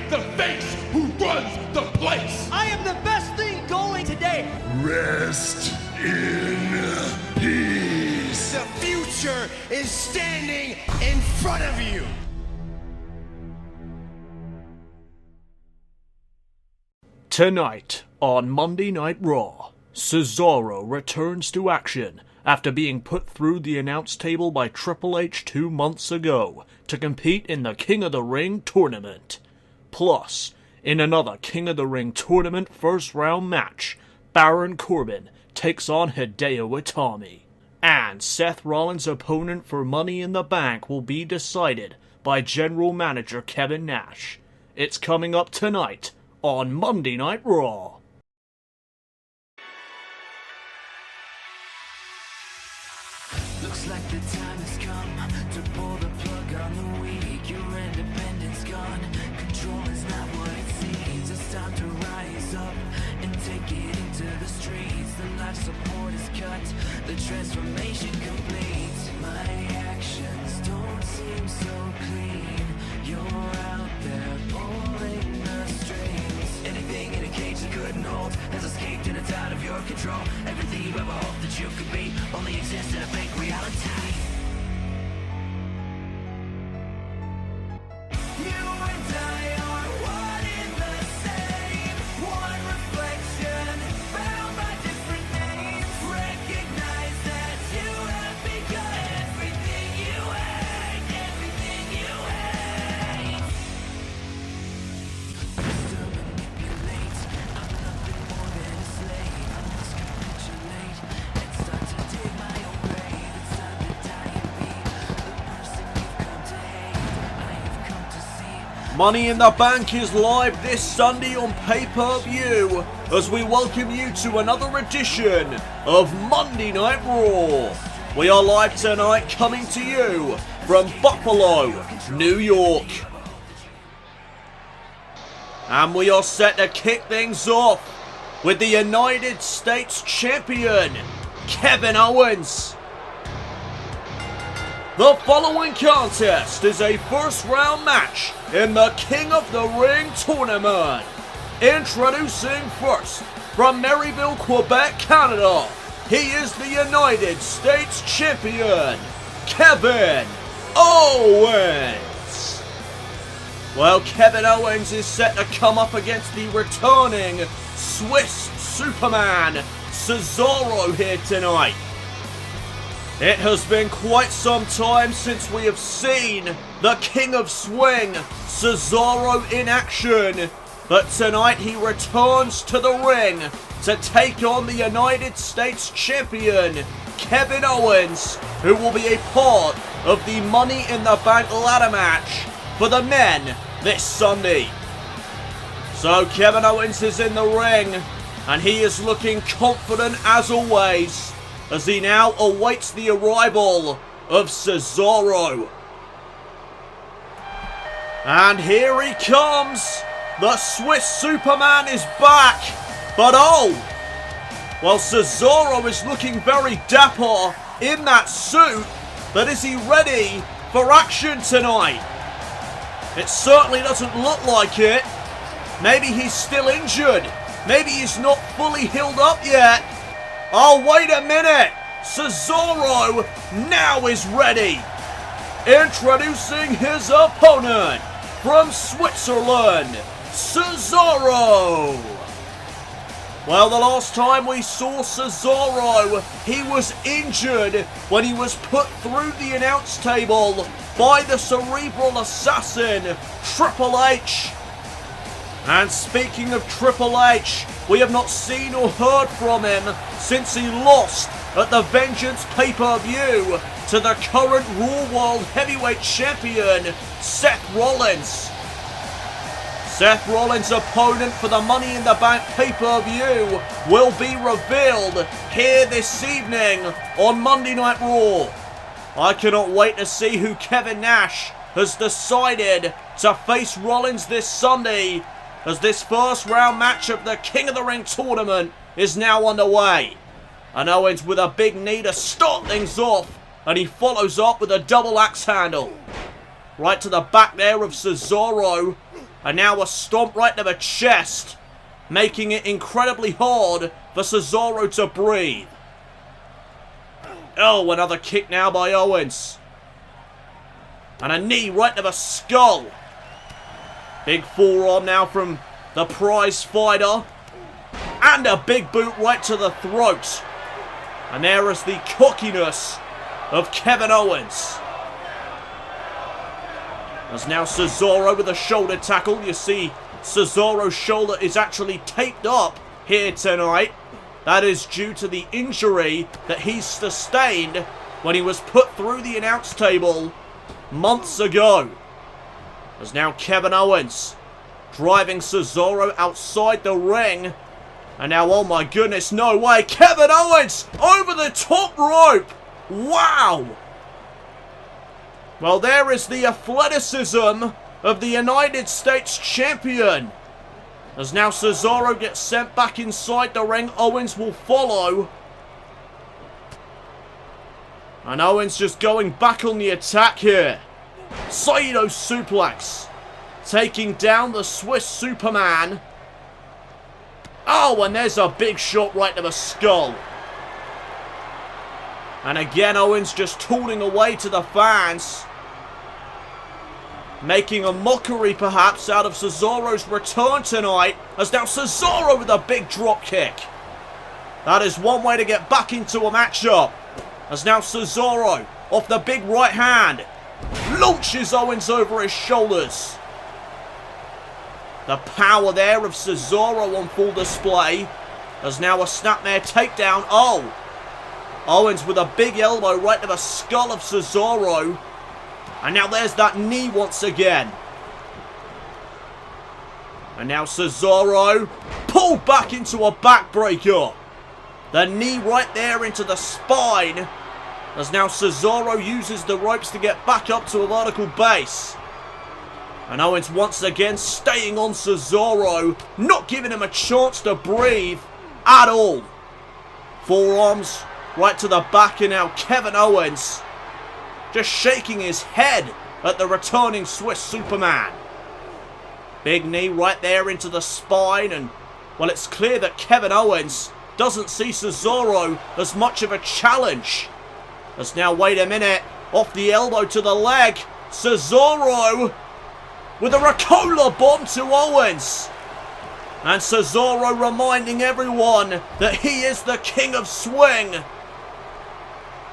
the face who runs the place. I am the best thing going today. Rest in peace. The future is standing in front of you. Tonight, on Monday Night Raw, Cesaro returns to action after being put through the announce table by Triple H 2 months ago to compete in the King of the Ring tournament. Plus, in another King of the Ring tournament first round match, Baron Corbin takes on Hideo Itami. And Seth Rollins' opponent for Money in the Bank will be decided by General Manager Kevin Nash. It's coming up tonight on Monday Night Raw. Looks like the time has come to pull the plug on the weak. Your independence gone. Control is not what it seems. It's time to rise up and take it into the streets. The life support is cut, the transformation complete. My actions don't seem so clean. You're out there pulling the strings. Anything in a cage you couldn't hold has escaped and it's out of your control. Everything you ever hoped that you could be only exists in a fake reality. You and I are one in the same. One reflection, bound by different names. Recognize that you have become everything you hate. Everything you hate. To manipulate, I'm nothing more than a slave. I must capitulate and start to dig my own grave. It's time to die and be the person you've come to hate. I have come to see. Money in the Bank is live this Sunday on pay-per-view as we welcome you to another edition of Monday Night Raw. We are live tonight coming to you from Buffalo, New York. And we are set to kick things off with the United States Champion, Kevin Owens. The following contest is a first round match in the King of the Ring tournament. Introducing first, from Maryville, Quebec, Canada, he is the United States Champion, Kevin Owens. Well, Kevin Owens is set to come up against the returning Swiss Superman, Cesaro, here tonight. It has been quite some time since we have seen the King of Swing, Cesaro, in action, but tonight he returns to the ring to take on the United States Champion, Kevin Owens, who will be a part of the Money in the Bank ladder match for the men this Sunday. So Kevin Owens is in the ring, and he is looking confident as always, as he now awaits the arrival of Cesaro. And here he comes! The Swiss Superman is back! But oh! Well, Cesaro is looking very dapper in that suit, but is he ready for action tonight? It certainly doesn't look like it. Maybe he's still injured. Maybe he's not fully healed up yet. Oh, wait a minute! Cesaro now is ready! Introducing his opponent from Switzerland, Cesaro! Well, the last time we saw Cesaro, he was injured when he was put through the announce table by the cerebral assassin, Triple H. And speaking of Triple H, we have not seen or heard from him since he lost at the Vengeance pay-per-view to the current Raw World Heavyweight Champion, Seth Rollins. Seth Rollins' opponent for the Money in the Bank pay-per-view will be revealed here this evening on Monday Night Raw. I cannot wait to see who Kevin Nash has decided to face Rollins this Sunday, as this first round match of the King of the Ring tournament is now underway. And Owens with a big knee to start things off, and he follows up with a double axe handle. Right to the back there of Cesaro, And now a stomp right to the chest, making it incredibly hard for Cesaro to breathe. Oh, another kick now by Owens. And a knee right to the skull. Big forearm now from the prize fighter. And a big boot right to the throat. And there is the cockiness of Kevin Owens. As now Cesaro with a shoulder tackle. You see Cesaro's shoulder is actually taped up here tonight. That is due to the injury that he sustained when he was put through the announce table months ago. As now Kevin Owens driving Cesaro outside the ring. And now, oh my goodness, no way, Kevin Owens over the top rope. Wow. Well, there is the athleticism of the United States Champion. As now Cesaro gets sent back inside the ring, Owens will follow. And Owens just going back on the attack here. Saito suplex. Taking down the Swiss Superman. Oh, and there's a big shot right to the skull. And again, Owens just tooling away to the fans. Making a mockery, perhaps, out of Cesaro's return tonight. As now Cesaro with a big drop kick. That is one way to get back into a matchup. As now Cesaro, off the big right hand, launches Owens over his shoulders. The power there of Cesaro on full display. As now a snapmare takedown. Oh! Owens with a big elbow right to the skull of Cesaro. And now there's that knee once again. And now Cesaro pulled back into a backbreaker. The knee right there into the spine. As now Cesaro uses the ropes to get back up to a vertical base. And Owens once again staying on Cesaro, not giving him a chance to breathe at all. Forearms right to the back, and now Kevin Owens just shaking his head at the returning Swiss Superman. Big knee right there into the spine, and well, it's clear that Kevin Owens doesn't see Cesaro as much of a challenge. As now, wait a minute, off the elbow to the leg, Cesaro with a Ricola bomb to Owens. And Cesaro reminding everyone that he is the king of swing.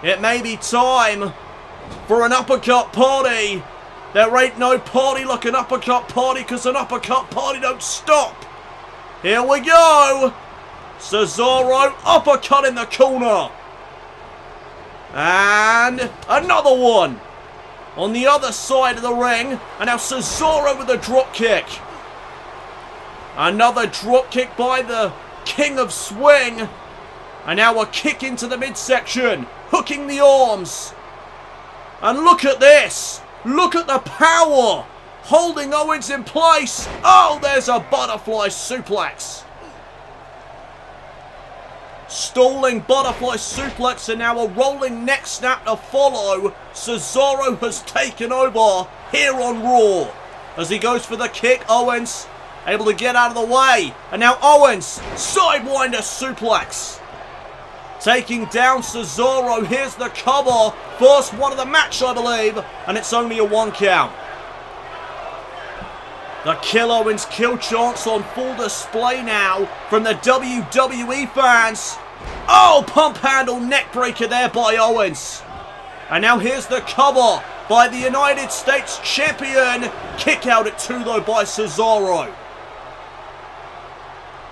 It may be time for an uppercut party. There ain't no party like an uppercut party, because an uppercut party don't stop. Here we go. Cesaro uppercut in the corner. And another one on the other side of the ring. And now Cesaro with a drop kick. Another drop kick by the king of swing. And now a kick into the midsection, hooking the arms. And look at this. Look at the power. Holding Owens in place. Oh, there's a butterfly suplex. Stalling butterfly suplex, and now a rolling neck snap to follow. Cesaro has taken over here on Raw. As he goes for the kick, Owens able to get out of the way. And now Owens, sidewinder suplex. Taking down Cesaro. Here's the cover. First one of the match, I believe. And it's only a 1 count. The Kill Owens kill chance on full display now from the WWE fans. Oh, pump handle neck breaker there by Owens. And now here's the cover by the United States Champion. Kick out at 2 though by Cesaro.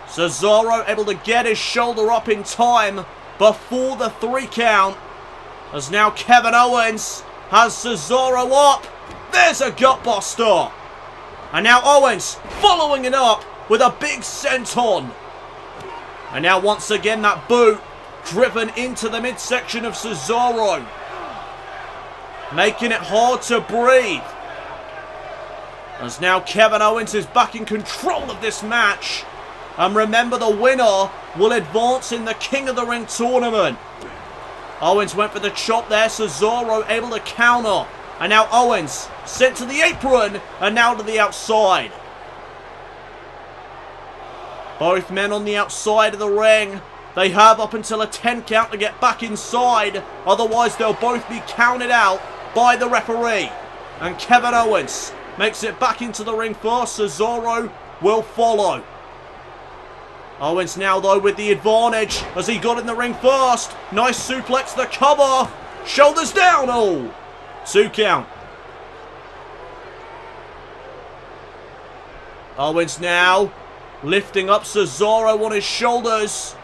Cesaro able to get his shoulder up in time before the 3 count. As now Kevin Owens has Cesaro up. There's a gutbuster. And now Owens following it up with a big senton. And now once again that boot driven into the midsection of Cesaro. Making it hard to breathe. As now Kevin Owens is back in control of this match. And remember, the winner will advance in the King of the Ring tournament. Owens went for the chop there. Cesaro able to counter. And now Owens sent to the apron and now to the outside. Both men on the outside of the ring. They have up until a 10 count to get back inside. Otherwise, they'll both be counted out by the referee. And Kevin Owens makes it back into the ring first. Cesaro will follow. Owens now, though, with the advantage as he got in the ring first. Nice suplex, the cover. Shoulders down. Oh, 2 count. Owens now lifting up Cesaro on his shoulders.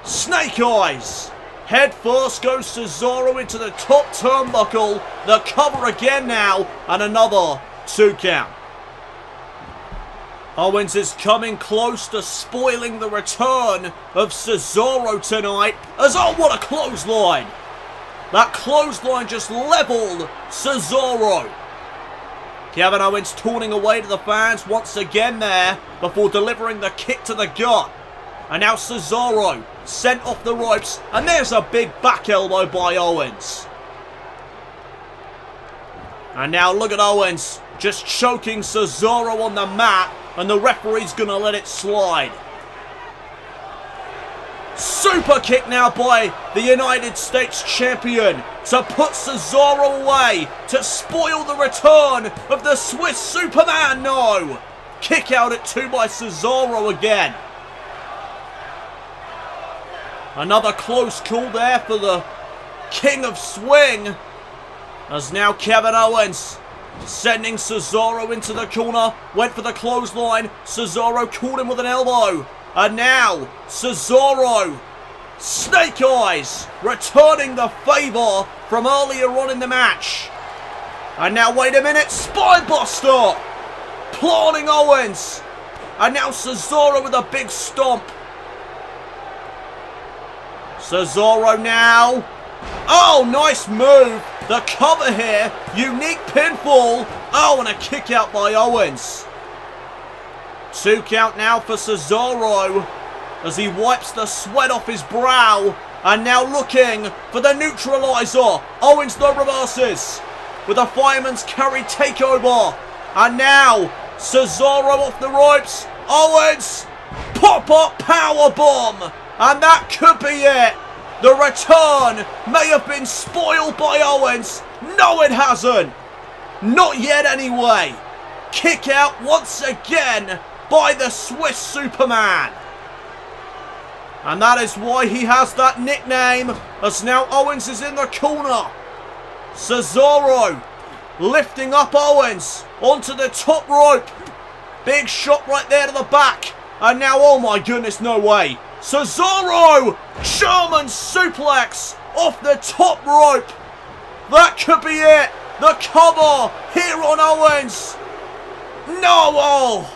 Snake eyes. Head first goes Cesaro into the top turnbuckle. The cover again now. And another 2 count. Owens is coming close to spoiling the return of Cesaro tonight. As, oh, what a clothesline. That clothesline just leveled Cesaro. Kevin Owens turning away to the fans once again there before delivering the kick to the gut. And now Cesaro sent off the ropes. And there's a big back elbow by Owens. And now look at Owens just choking Cesaro on the mat. And the referee's going to let it slide. Super kick now by the United States Champion to put Cesaro away, to spoil the return of the Swiss Superman. No! Kick out at 2 by Cesaro again. Another close call there for the King of Swing. As now Kevin Owens sending Cesaro into the corner. Went for the clothesline. Cesaro caught him with an elbow. And now Cesaro, Snake Eyes, returning the favor from earlier on in the match. And now wait a minute. Spinebuster. Planting Owens. And now Cesaro with a big stomp. Cesaro now. Oh, nice move. The cover here. Unique pinfall. Oh, and a kick out by Owens. 2 count now for Cesaro as he wipes the sweat off his brow. And now looking for the neutralizer. Owens no reverses with a fireman's carry takeover. And now Cesaro off the ropes. Owens, pop-up powerbomb. And that could be it. The return may have been spoiled by Owens. No, it hasn't. Not yet anyway. Kick out once again by the Swiss Superman. And that is why he has that nickname, as now Owens is in the corner. Cesaro lifting up Owens onto the top rope. Big shot right there to the back. And now, oh my goodness, no way. Cesaro, German suplex off the top rope. That could be it. The cover here on Owens. No, oh.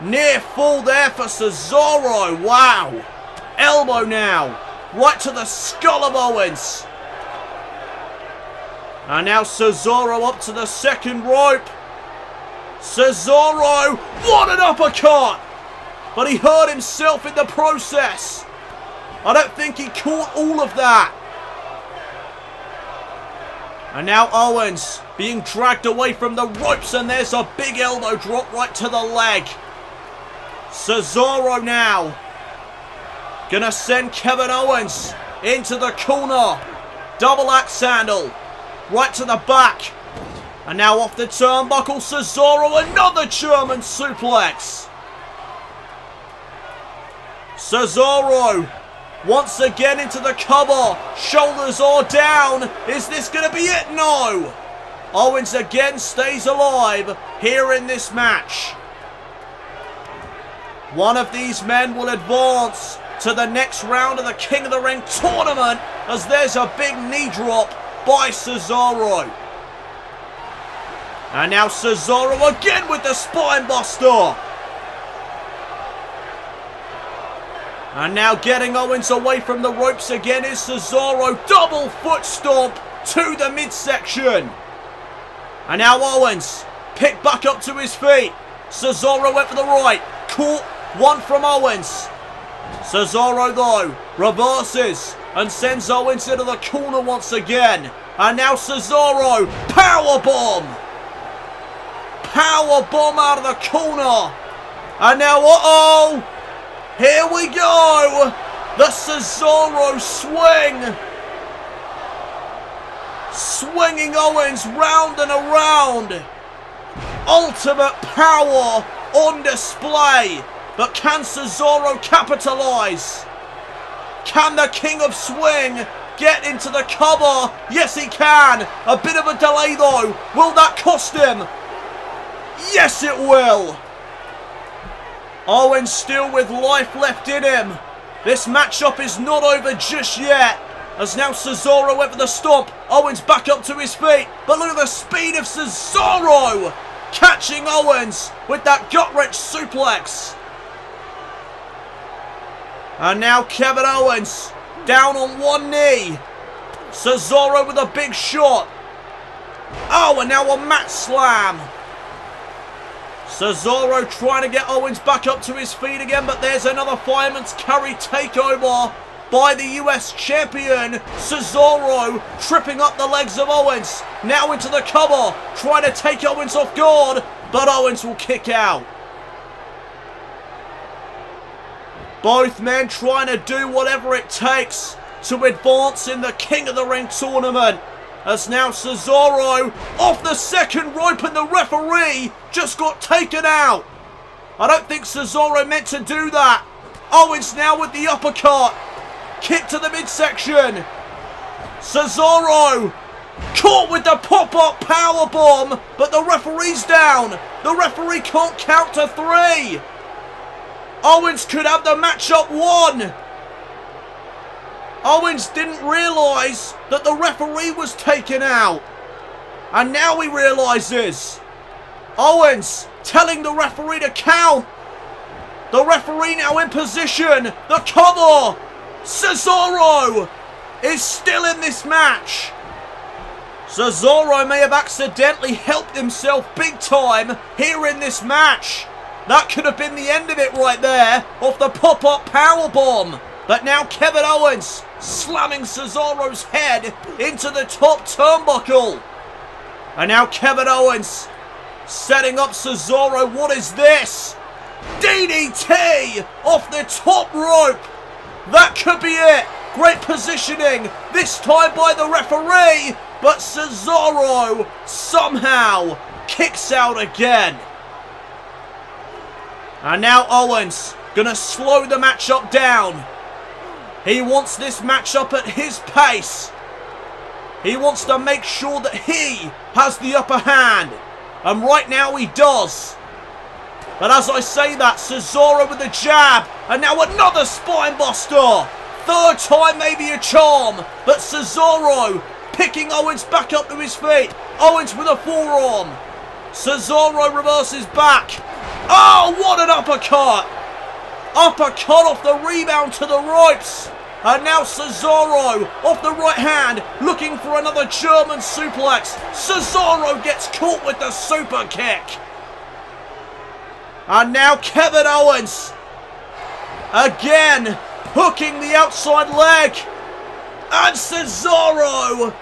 Near fall there for Cesaro. Wow. Elbow now. Right to the skull of Owens. And now Cesaro up to the second rope. Cesaro. What an uppercut. But he hurt himself in the process. I don't think he caught all of that. And now Owens being dragged away from the ropes. And there's a big elbow drop right to the leg. Cesaro now gonna send Kevin Owens into the corner. Double axe handle right to the back. And now off the turnbuckle, Cesaro, another German suplex. Cesaro once again into the cover. Shoulders are down. Is this going to be it? No. Owens again stays alive here in this match. One of these men will advance to the next round of the King of the Ring tournament, as there's a big knee drop by Cesaro. And now Cesaro again with the spine buster. And now getting Owens away from the ropes again is Cesaro. Double foot stomp to the midsection. And now Owens picked back up to his feet. Cesaro went for the right. Caught one from Owens. Cesaro though reverses and sends Owens into the corner once again. And now Cesaro, powerbomb. Powerbomb out of the corner. And now, uh-oh! Here we go! The Cesaro swing! Swinging Owens round and around. Ultimate power on display. But can Cesaro capitalize? Can the King of Swing get into the cover? Yes, he can. A bit of a delay, though. Will that cost him? Yes, it will. Owens still with life left in him. This matchup is not over just yet. As now Cesaro went for the stomp. Owens back up to his feet. But look at the speed of Cesaro. Catching Owens with that gut-wrench suplex. And now Kevin Owens down on one knee. Cesaro with a big shot. Oh, and now a mat slam. Cesaro trying to get Owens back up to his feet again, but there's another fireman's carry takeover by the US champion. Cesaro tripping up the legs of Owens. Now into the cover, trying to take Owens off guard, but Owens will kick out. Both men trying to do whatever it takes to advance in the King of the Ring tournament. As now Cesaro off the second rope and the referee just got taken out. I don't think Cesaro meant to do that. Owens now with the uppercut. Kick to the midsection. Cesaro caught with the pop-up powerbomb, but the referee's down. The referee can't count to 3. Owens could have the matchup won. Owens didn't realise that the referee was taken out. And now he realises. Owens telling the referee to count. The referee now in position. The cover. Cesaro is still in this match. Cesaro may have accidentally helped himself big time here in this match. That could have been the end of it right there, off the pop-up powerbomb. But now Kevin Owens slamming Cesaro's head into the top turnbuckle. And now Kevin Owens setting up Cesaro. What is this? DDT off the top rope. That could be it. Great positioning, this time by the referee. But Cesaro somehow kicks out again. And now Owens gonna slow the matchup down. He wants this matchup at his pace. He wants to make sure that he has the upper hand. And right now he does. But as I say that, Cesaro with the jab. And now another spine buster. Third time maybe a charm. But Cesaro picking Owens back up to his feet. Owens with a forearm. Cesaro reverses back. Oh, what an uppercut. Uppercut off the rebound to the ropes. And now Cesaro off the right hand, looking for another German suplex. Cesaro gets caught with the super kick. And now Kevin Owens again hooking the outside leg. And Cesaro.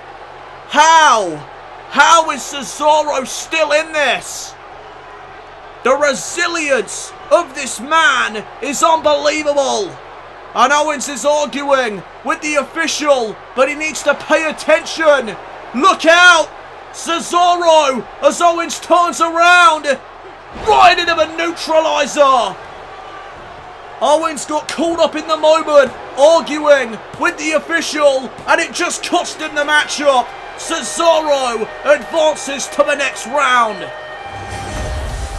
How is Cesaro still in this? The resilience of this man is unbelievable. And Owens is arguing with the official, but he needs to pay attention. Look out! Cesaro as Owens turns around. Right into the neutralizer. Owens got caught up in the moment, arguing with the official, and it just cost him the matchup. Cesaro advances to the next round.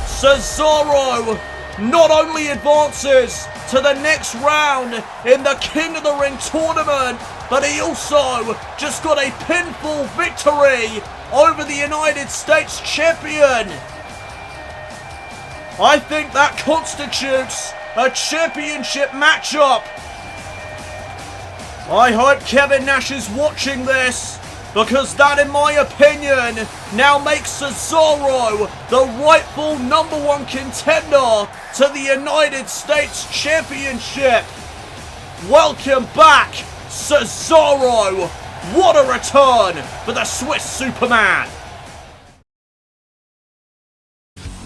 Cesaro not only advances to the next round in the King of the Ring tournament, but he also just got a pinfall victory over the United States champion. I think that constitutes a championship matchup. I hope Kevin Nash is watching this, because that, in my opinion, now makes Cesaro the rightful #1 contender to the United States Championship. Welcome back, Cesaro. What a return for the Swiss Superman.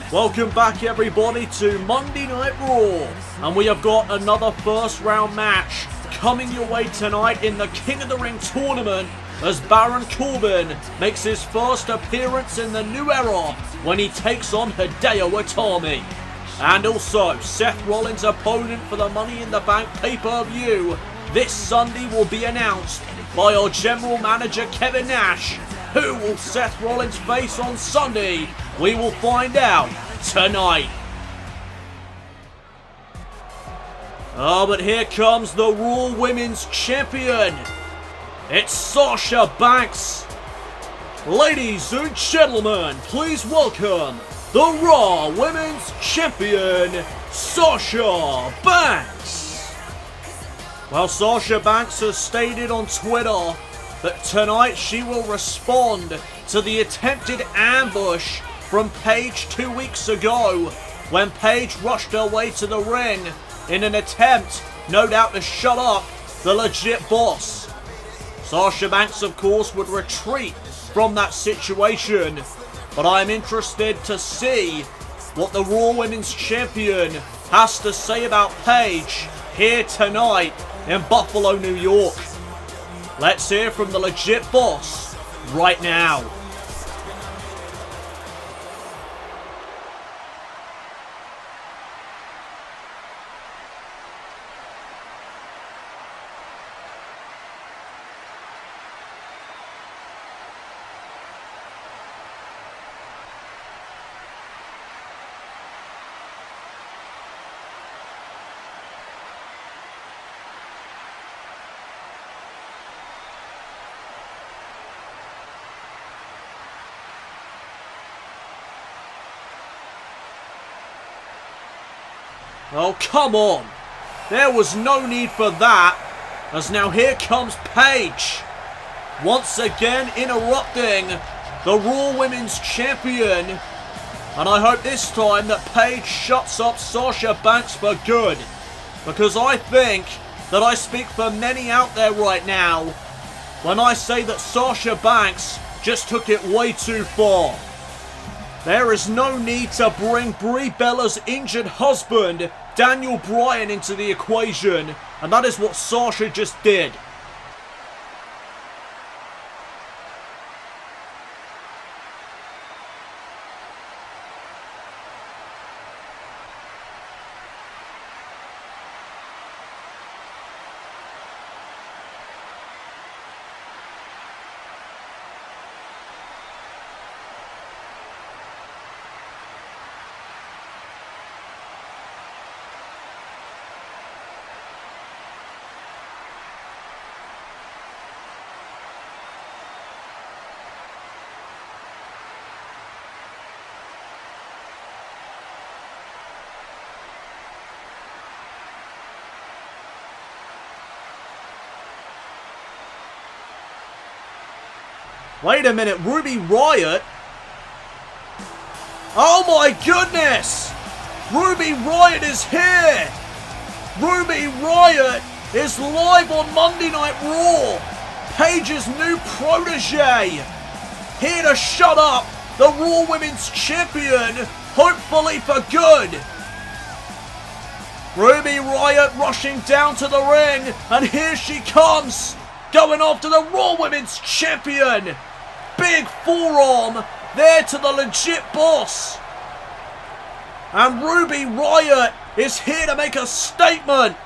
Welcome back everybody to Monday Night Raw, and we have got another first round match coming your way tonight in the King of the Ring tournament as Baron Corbin makes his first appearance in the new era when he takes on Hideo Itami. And also, Seth Rollins' opponent for the Money in the Bank pay-per-view this Sunday will be announced by our general manager Kevin Nash. Who will Seth Rollins face on Sunday? We will find out tonight. Oh, but here comes the Raw Women's Champion. It's Sasha Banks. Ladies and gentlemen, please welcome the Raw Women's Champion, Sasha Banks. Well, Sasha Banks has stated on Twitter that tonight she will respond to the attempted ambush from Paige 2 weeks ago when Paige rushed her way to the ring in an attempt, no doubt, to shut up the legit boss. Sasha Banks, of course, would retreat from that situation, but I'm interested to see what the Raw Women's Champion has to say about Paige here tonight in Buffalo, New York. Let's hear from the legit boss right now. Oh, come on. There was no need for that, as now here comes Paige, once again interrupting the Raw Women's Champion, and I hope this time that Paige shuts up Sasha Banks for good, because I think that I speak for many out there right now when I say that Sasha Banks just took it way too far. There is no need to bring Brie Bella's injured husband, Daniel Bryan, into the equation, and that is what Sasha just did. Wait a minute, Ruby Riott? Oh my goodness! Ruby Riott is here! Ruby Riott is live on Monday Night Raw! Paige's new protege! Here to shut up the Raw Women's Champion, hopefully for good! Ruby Riott rushing down to the ring, and here she comes! Going after the Raw Women's Champion! Big forearm there to the legit boss. And Ruby Riott is here to make a statement.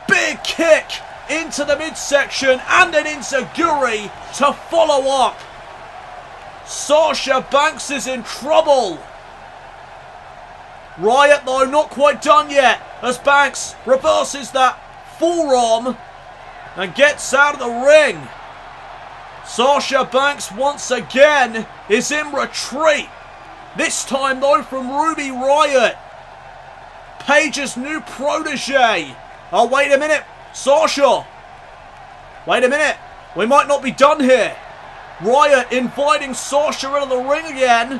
Big kick into the midsection and an enziguri to follow up. Sasha Banks is in trouble. Riott, though, not quite done yet, as Banks reverses that forearm and gets out of the ring. Sasha Banks once again is in retreat. This time though from Ruby Riott, Paige's new protege. Oh, wait a minute, Sasha. Wait a minute, we might not be done here. Riott inviting Sasha into the ring again.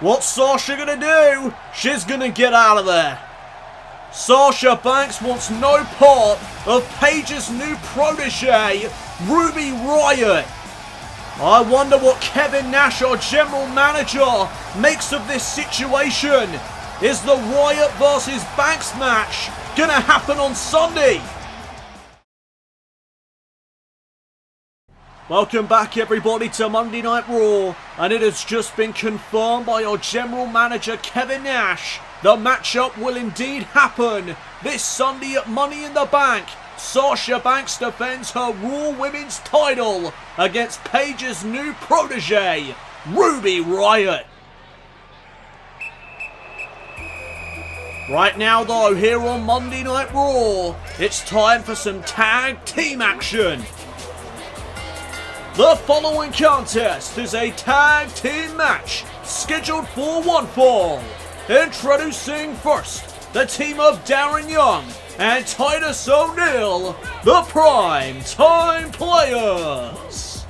What's Sasha gonna do? She's gonna get out of there. Sasha Banks wants no part of Paige's new protege, Ruby Riott. I wonder what Kevin Nash, our general manager, makes of this situation. Is the Wyatt versus Banks match gonna happen on Sunday? Welcome back everybody to Monday Night Raw, and it has just been confirmed by our general manager Kevin Nash. The matchup will indeed happen this Sunday at Money in the Bank. Sasha Banks defends her Raw Women's title against Paige's new protege, Ruby Riott. Right now though, here on Monday Night Raw, it's time for some tag team action. The following contest is a tag team match scheduled for one fall. Introducing first, the team of Darren Young and Titus O'Neil, the Prime Time Players.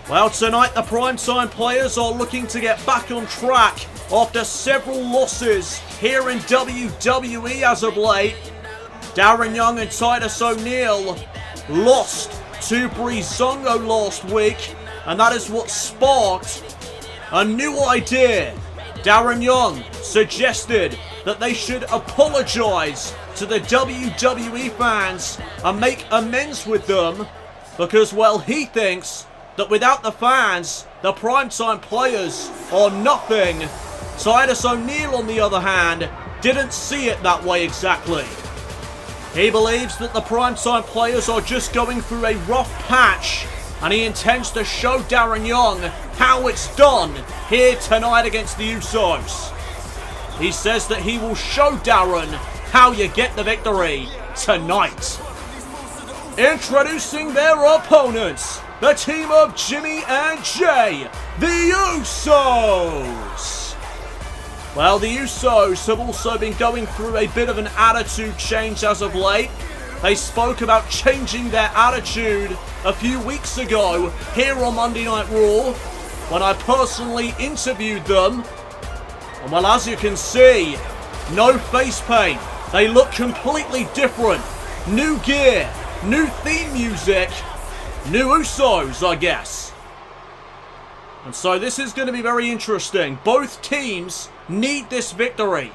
Well, tonight the Prime Time Players are looking to get back on track after several losses here in WWE as of late. Darren Young and Titus O'Neil lost to Breezango last week, and that is what sparked a new idea. Darren Young suggested that they should apologize to the WWE fans and make amends with them because, well, he thinks that without the fans, the Primetime Players are nothing. Titus O'Neil, on the other hand, didn't see it that way exactly. He believes that the Primetime Players are just going through a rough patch, and he intends to show Darren Young how it's done here tonight against the Usos. He says that he will show Darren how you get the victory tonight. Introducing their opponents, the team of Jimmy and Jay, the Usos. Well, the Usos have also been going through a bit of an attitude change as of late. They spoke about changing their attitude a few weeks ago here on Monday Night Raw when I personally interviewed them. And well, as you can see, no face paint. They look completely different. New gear, new theme music, new Usos, I guess. And so this is going to be very interesting. Both teams need this victory.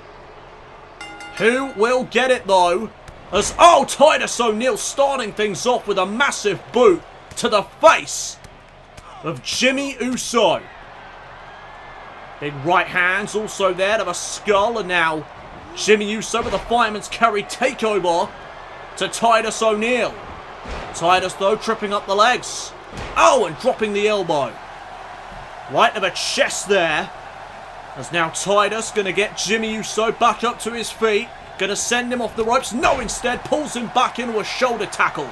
Who will get it though? As, oh, Titus O'Neil starting things off with a massive boot to the face of Jimmy Uso. Big right hands also there to the skull, and now Jimmy Uso with a fireman's carry takeover to Titus O'Neil. Titus though tripping up the legs. Oh, and dropping the elbow. Right to the chest there. As now Titus going to get Jimmy Uso back up to his feet. Going to send him off the ropes. No, instead pulls him back into a shoulder tackle.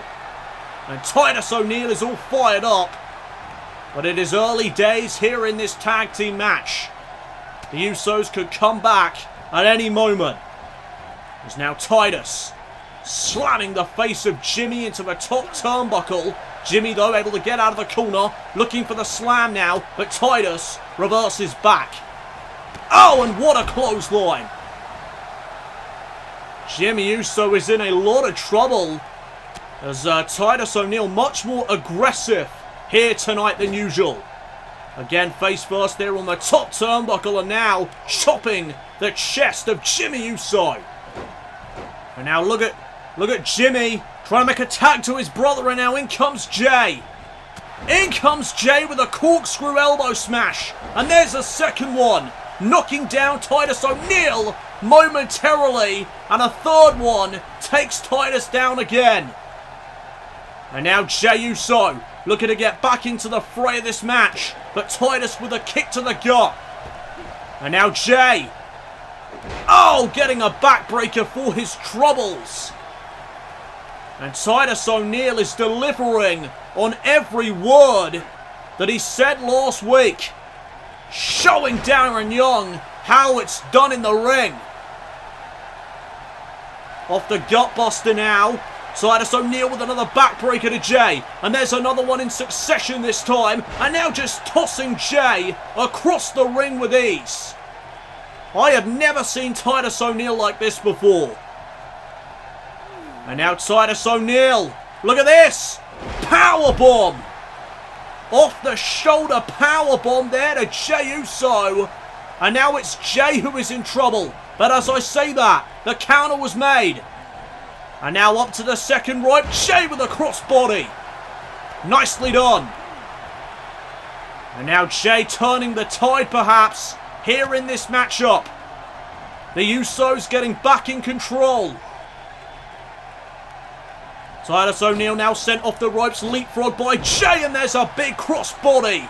And Titus O'Neil is all fired up. But it is early days here in this tag team match. The Usos could come back at any moment. As now Titus slamming the face of Jimmy into the top turnbuckle. Jimmy though able to get out of the corner. Looking for the slam now. But Titus reverses back. Oh, and what a clothesline. Jimmy Uso is in a lot of trouble as Titus O'Neil much more aggressive here tonight than usual. Again, face first there on the top turnbuckle, and now chopping the chest of Jimmy Uso. And now look at Jimmy trying to make a tag to his brother, and now in comes Jay. In comes Jay with a corkscrew elbow smash, and there's a second one, knocking down Titus O'Neil momentarily, and a third one takes Titus down again. And now Jey Uso looking to get back into the fray of this match, but Titus with a kick to the gut. And now Jay, oh, getting a backbreaker for his troubles. And Titus O'Neil is delivering on every word that he said last week, showing Darren Young how it's done in the ring. Off the gutbuster now. Titus O'Neil with another backbreaker to Jay. And there's another one in succession this time. And now just tossing Jay across the ring with ease. I have never seen Titus O'Neil like this before. And now Titus O'Neil. Look at this. Powerbomb. Off the shoulder powerbomb there to Jey Uso. And now it's Jey who is in trouble. But as I say that, the counter was made. And now up to the second rope. Jey with a crossbody. Nicely done. And now Jey turning the tide perhaps here in this matchup. The Usos getting back in control. Titus O'Neil now sent off the ropes, leapfrog by Jey, and there's a big crossbody.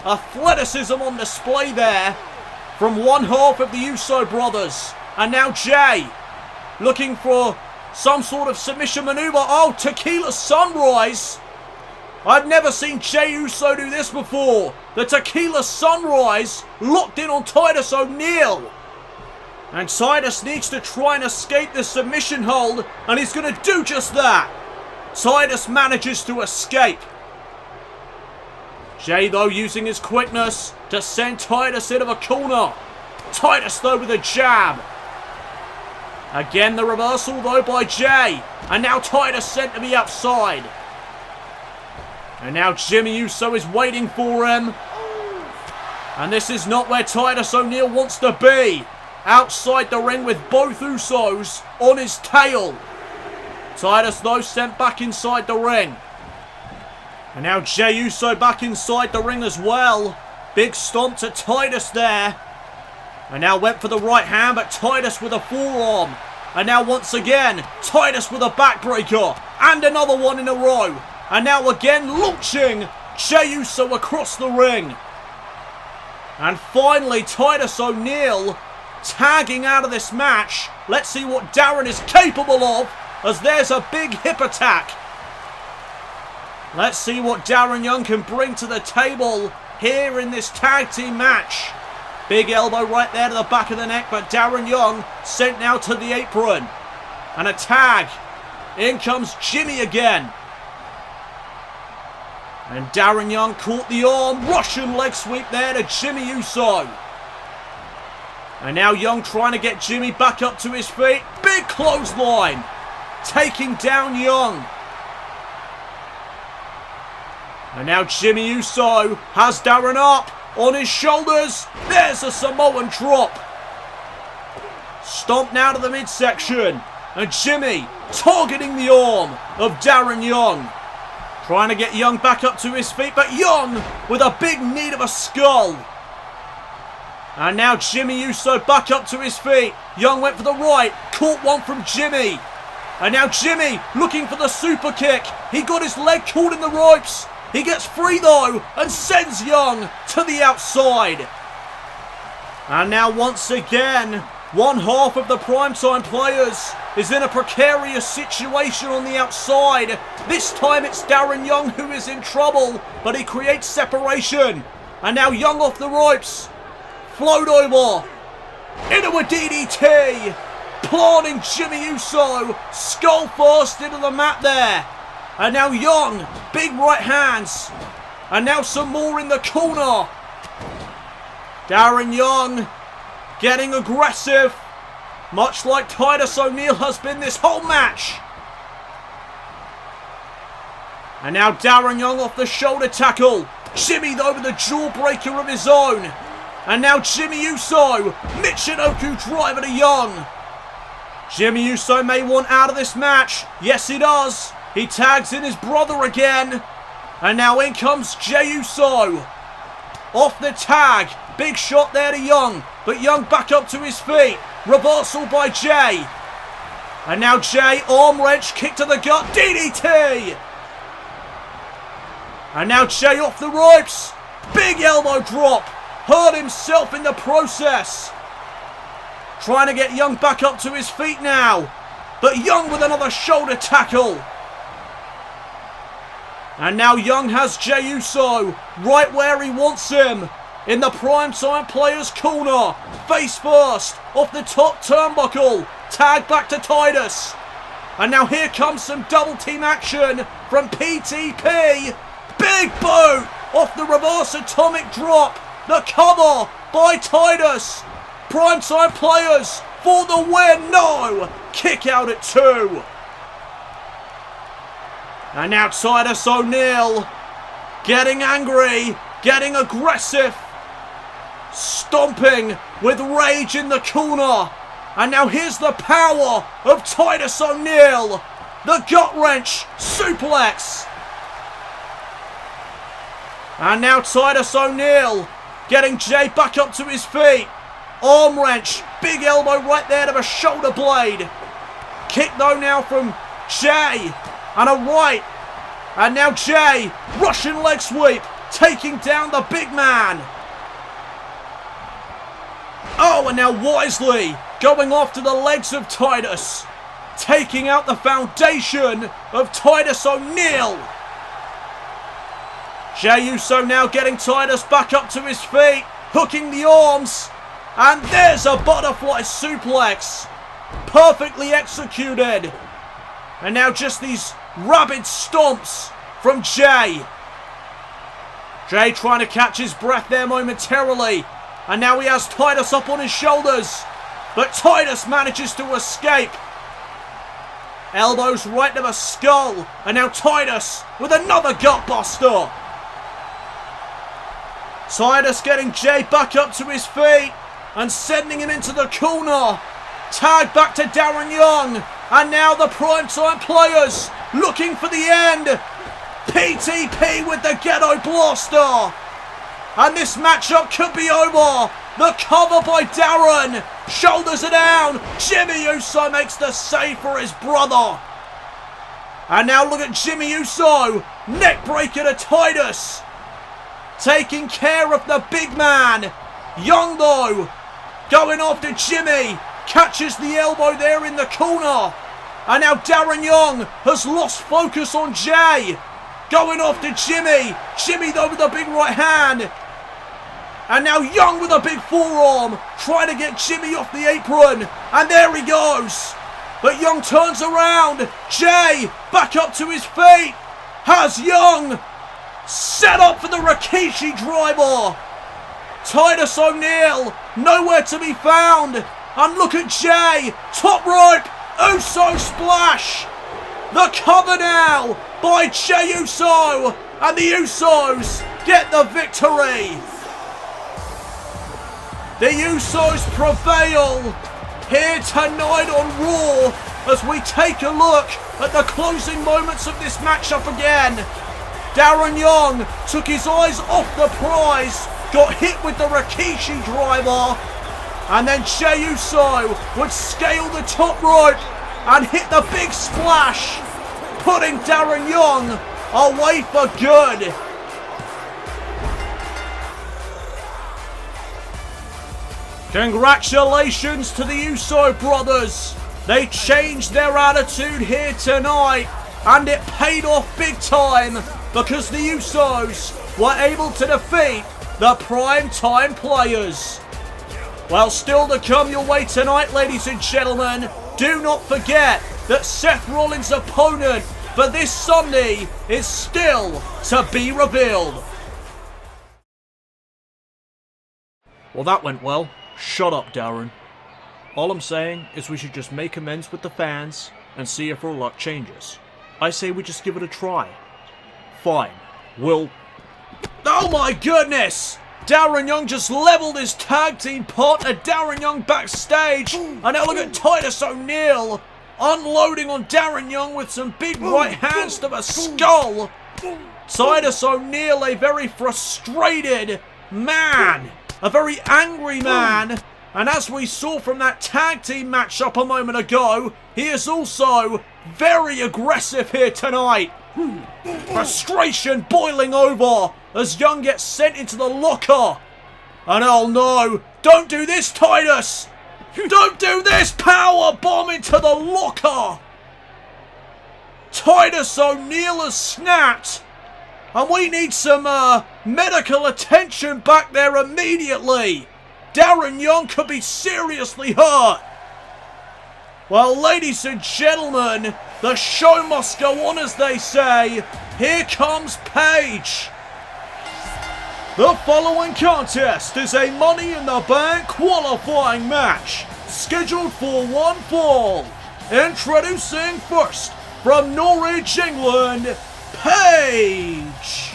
Athleticism on display there from one half of the Uso brothers. And now Jey looking for some sort of submission maneuver. Oh, Tequila Sunrise. I've never seen Jey Uso do this before. The Tequila Sunrise locked in on Titus O'Neil. And Titus needs to try and escape the submission hold, and he's going to do just that. Titus manages to escape. Jey, though, using his quickness to send Titus into the corner. Titus, though, with a jab. Again, the reversal, though, by Jey. And now Titus sent to the outside. And now Jimmy Uso is waiting for him. And this is not where Titus O'Neil wants to be. Outside the ring with both Usos on his tail. Titus, though, sent back inside the ring. And now Jey Uso back inside the ring as well. Big stomp to Titus there. And now went for the right hand, but Titus with a forearm. And now once again, Titus with a backbreaker. And another one in a row. And now again launching Jey Uso across the ring. And finally, Titus O'Neil tagging out of this match. Let's see what Darren is capable of, as there's a big hip attack. Let's see what Darren Young can bring to the table here in this tag team match. Big elbow right there to the back of the neck, but Darren Young sent now to the apron. And a tag. In comes Jimmy again. And Darren Young caught the arm. Russian leg sweep there to Jimmy Uso. And now Young trying to get Jimmy back up to his feet. Big clothesline. Taking down Young. And now Jimmy Uso has Darren up on his shoulders. There's a Samoan drop. Stomp now to the midsection. And Jimmy targeting the arm of Darren Young. Trying to get Young back up to his feet, but Young with a big knee to the skull. And now Jimmy Uso back up to his feet. Young went for the right, caught one from Jimmy. And now Jimmy looking for the super kick. He got his leg caught in the ropes. He gets free though and sends Young to the outside. And now once again, one half of the primetime players is in a precarious situation on the outside. This time it's Darren Young who is in trouble, but he creates separation. And now Young off the ropes. Float over. Into a DDT. Planting Jimmy Uso. Skull first into the mat there. And now Young. Big right hands. And now some more in the corner. Darren Young getting aggressive. Much like Titus O'Neil has been this whole match. And now Darren Young off the shoulder tackle. Jimmy though with a jawbreaker of his own. And now Jimmy Uso. Michinoku driver to Young. Jimmy Uso may want out of this match. Yes, he does. He tags in his brother again. And now in comes Jey Uso. Off the tag. Big shot there to Young. But Young back up to his feet. Reversal by Jey. And now Jey, arm wrench, kick to the gut, DDT. And now Jey off the ropes. Big elbow drop. Hurt himself in the process. Trying to get Young back up to his feet now. But Young with another shoulder tackle. And now Young has Jey Uso right where he wants him. In the primetime players corner. Face first. Off the top turnbuckle. Tag back to Titus. And now here comes some double team action from PTP. Big boot. Off the reverse atomic drop. The cover by Titus. Primetime players for the win. No. Kick out at 2. And now Titus O'Neil getting angry, getting aggressive, stomping with rage in the corner. And now here's the power of Titus O'Neil. The gut wrench suplex. And now Titus O'Neil getting Jay back up to his feet. Arm wrench, big elbow right there to the shoulder blade. Kick though now from Jay, and a right. And now Jay, Russian leg sweep, taking down the big man. Oh, and now wisely going after the legs of Titus, taking out the foundation of Titus O'Neil. Jey Uso now getting Titus back up to his feet, hooking the arms. And there's a butterfly suplex. Perfectly executed. And now just these rabid stomps from Jey. Jey trying to catch his breath there momentarily. And now he has Titus up on his shoulders. But Titus manages to escape. Elbows right to the skull. And now Titus with another gutbuster. Titus getting Jey back up to his feet and sending him into the corner. Tag back to Darren Young. And now the Primetime Players looking for the end. PTP with the Ghetto Blaster. And this matchup could be over. The cover by Darren. Shoulders are down. Jimmy Uso makes the save for his brother. And now look at Jimmy Uso. Neck breaker to Titus. Taking care of the big man. Young though. Going after Jimmy. Catches the elbow there in the corner. And now Darren Young has lost focus on Jey. Going after Jimmy. Jimmy though with a big right hand. And now Young with a big forearm. Trying to get Jimmy off the apron. And there he goes. But Young turns around. Jey back up to his feet. Has Young set up for the Rikishi driver. Titus O'Neil nowhere to be found. And look at Jey. Top rope. Uso splash. The cover now by Jey Uso. And the Usos get the victory. The Usos prevail here tonight on Raw as we take a look at the closing moments of this matchup again. Darren Young took his eyes off the prize, got hit with the Rikishi driver, and then Jey Uso would scale the top rope and hit the big splash, putting Darren Young away for good. Congratulations to the Uso brothers. They changed their attitude here tonight, and it paid off big time because the Usos were able to defeat the Primetime Players. Well, still to come your way tonight, ladies and gentlemen, do not forget that Seth Rollins' opponent for this Sunday is still to be revealed. Well, that went well. Shut up, Darren. All I'm saying is we should just make amends with the fans and see if our luck changes. I say we just give it a try. Fine. We'll... Oh my goodness! Darren Young just leveled his tag team partner Darren Young backstage. And now look at Titus O'Neil unloading on Darren Young with some big right hands to the skull. Titus O'Neil, a very frustrated man. A very angry man. And as we saw from that tag team matchup a moment ago, he is also very aggressive here tonight. Frustration boiling over as Young gets sent into the locker. And oh no, don't do this, Titus! Don't do this! Power bomb into the locker! Titus O'Neil has snapped. And we need some medical attention back there immediately. Darren Young could be seriously hurt. Well, ladies and gentlemen, the show must go on, as they say. Here comes Paige. The following contest is a Money in the Bank qualifying match, scheduled for one fall. Introducing first, from Norwich, England, Paige.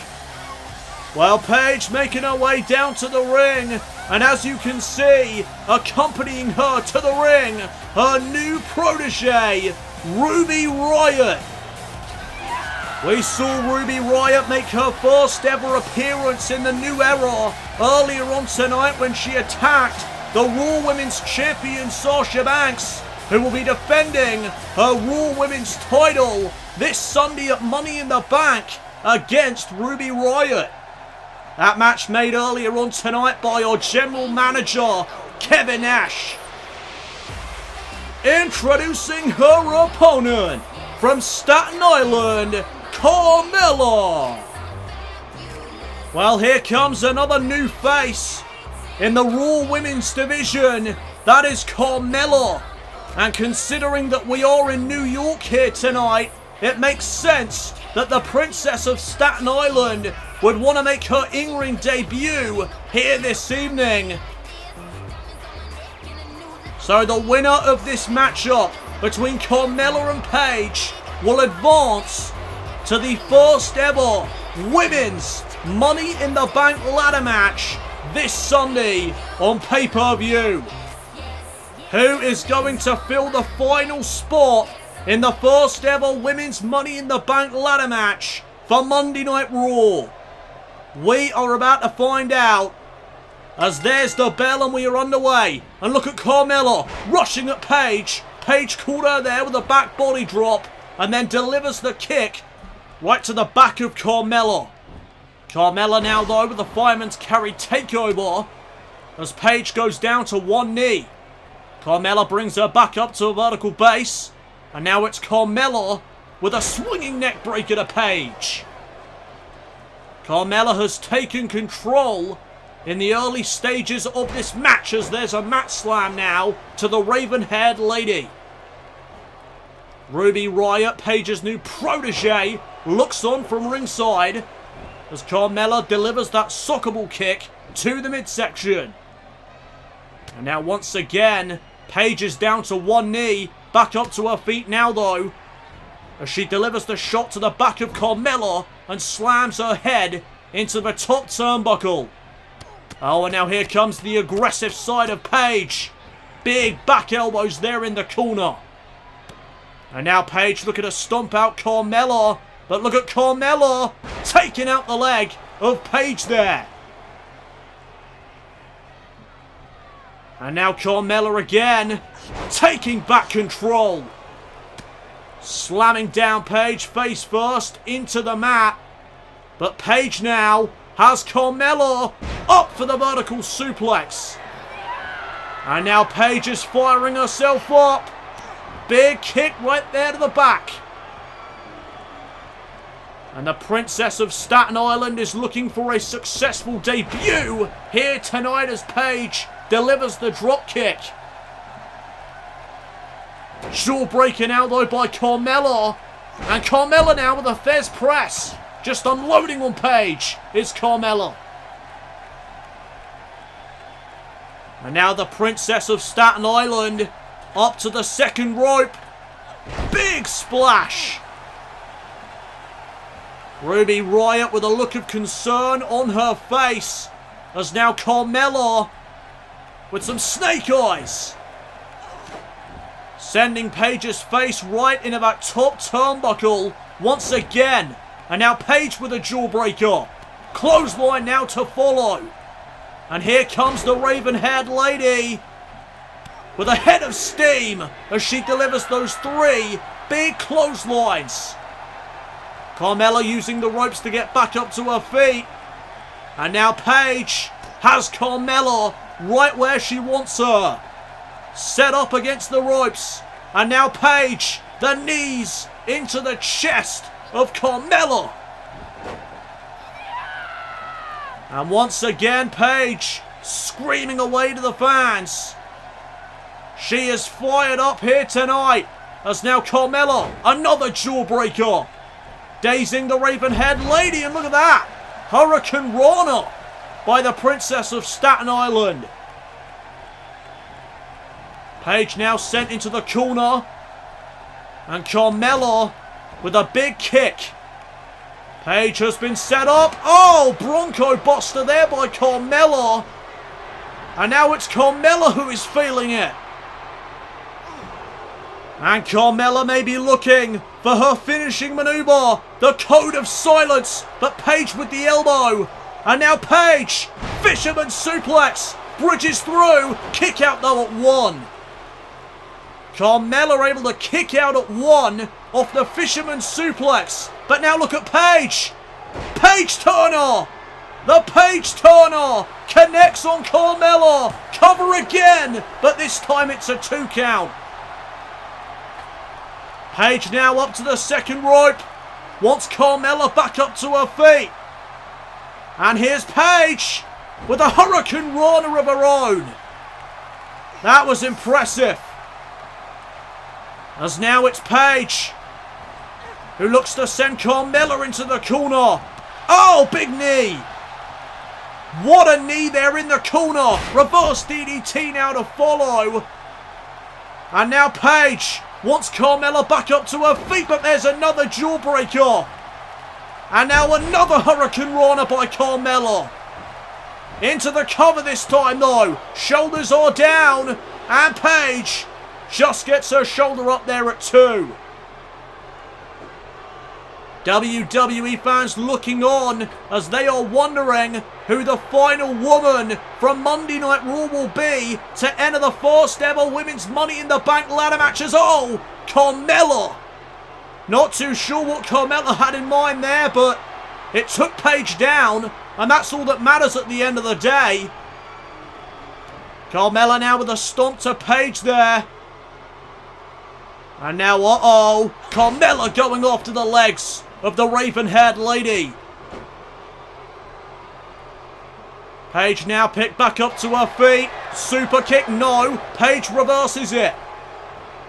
Well, Paige making her way down to the ring. And as you can see, accompanying her to the ring, her new protege, Ruby Riott. We saw Ruby Riott make her first ever appearance in the new era earlier on tonight when she attacked the Raw Women's Champion Sasha Banks, who will be defending her Raw Women's title this Sunday at Money in the Bank against Ruby Riott. That match made earlier on tonight by our general manager, Kevin Nash. Introducing her opponent from Staten Island, CARMELLA. Well, here comes another new face in the Raw Women's division. That is CARMELLA. And considering that we are in New York here tonight, it makes sense that the Princess of Staten Island would want to make her in-ring debut here this evening. So the winner of this matchup between CARMELLA and Paige will advance to the first ever Women's Money in the Bank ladder match this Sunday on pay-per-view. Who is going to fill the final spot in the first ever Women's Money in the Bank ladder match for Monday Night Raw? We are about to find out, as there's the bell and we are underway. And look at CARMELLA rushing at Paige. Paige caught her there with a back body drop and then delivers the kick right to the back of CARMELLA. CARMELLA now though with the fireman's carry takeover as Paige goes down to one knee. CARMELLA brings her back up to a vertical base. And now it's CARMELLA with a swinging neck breaker to Paige. CARMELLA has taken control in the early stages of this match as there's a mat slam now to the raven-haired lady. Ruby Riott, Paige's new protege, looks on from ringside as CARMELLA delivers that soccer ball kick to the midsection. And now once again, Paige is down to one knee, back up to her feet now though, as she delivers the shot to the back of CARMELLA and slams her head into the top turnbuckle. Oh, and now here comes the aggressive side of Paige. Big back elbows there in the corner. And now Paige looking to stomp out CARMELLA, but look at CARMELLA taking out the leg of Paige there. And now CARMELLA again, taking back control. Slamming down Paige face first into the mat. But Paige now has CARMELLA up for the vertical suplex. And now Paige is firing herself up. Big kick right there to the back. And the Princess of Staten Island is looking for a successful debut here tonight as Paige delivers the drop kick. Jawbreaker now though by CARMELLA. And CARMELLA now with a Fez press. Just unloading on Paige is CARMELLA. And now the Princess of Staten Island up to the second rope. Big splash. Ruby Riott with a look of concern on her face. As now CARMELLA with some snake eyes. Sending Paige's face right into that top turnbuckle once again. And now Paige with a jawbreaker. Clothesline now to follow. And here comes the raven-haired lady with a head of steam as she delivers those three big clotheslines. CARMELLA using the ropes to get back up to her feet. And now Paige has CARMELLA right where she wants her. Set up against the ropes. And now Paige, the knees into the chest of CARMELLA. And once again, Paige screaming away to the fans. She is fired up here tonight as now CARMELLA, another jawbreaker. Dazing the raven-haired lady, and look at that. Hurricane Rana by the Princess of Staten Island. Paige now sent into the corner. And CARMELLA with a big kick. Paige has been set up. Oh, Bronco Buster there by CARMELLA. And now it's CARMELLA who is feeling it. And CARMELLA may be looking for her finishing maneuver. The code of silence. But Paige with the elbow. And now Paige. Fisherman suplex. Bridges through. Kick out though at 1. CARMELLA able to kick out at 1 off the fisherman suplex. But now look at Paige. Paige Turner. The Paige Turner connects on CARMELLA. Cover again. But this time it's a 2 count. Paige now up to the second rope. Wants CARMELLA back up to her feet. And here's Paige with a Hurricane Rana of her own. That was impressive. As now it's Paige who looks to send CARMELLA into the corner. Oh, big knee. What a knee there in the corner. Reverse DDT now to follow. And now Paige wants CARMELLA back up to her feet, but there's another jawbreaker. And now another Hurricane Rana by CARMELLA. Into the cover this time though. Shoulders are down. And Paige just gets her shoulder up there at 2. WWE fans looking on as they are wondering who the final woman from Monday Night Raw will be to enter the first ever Women's Money in the Bank ladder matches. Oh, CARMELLA. Not too sure what CARMELLA had in mind there, but it took Paige down, and that's all that matters at the end of the day. CARMELLA now with a stomp to Paige there. And now, CARMELLA going after the legs of the raven-haired lady. Paige now picked back up to her feet. Super kick, no. Paige reverses it.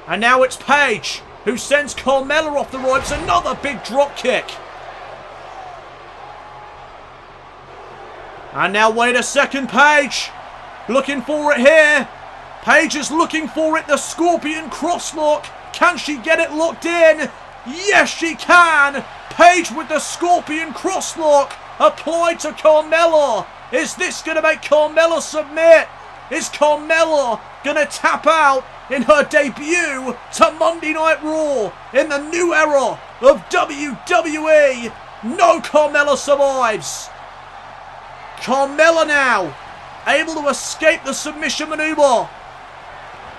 And now it's Paige who sends CARMELLA off the ropes. Another big drop kick. And now wait a second, Paige. Looking for it here. Paige is looking for it. The Scorpion crosslock. Can she get it locked in? Yes, she can. Paige with the Scorpion crosslock applied to CARMELLA. Is this going to make CARMELLA submit? Is CARMELLA going to tap out in her debut to Monday Night Raw in the new era of WWE? No, CARMELLA survives. CARMELLA now able to escape the submission maneuver.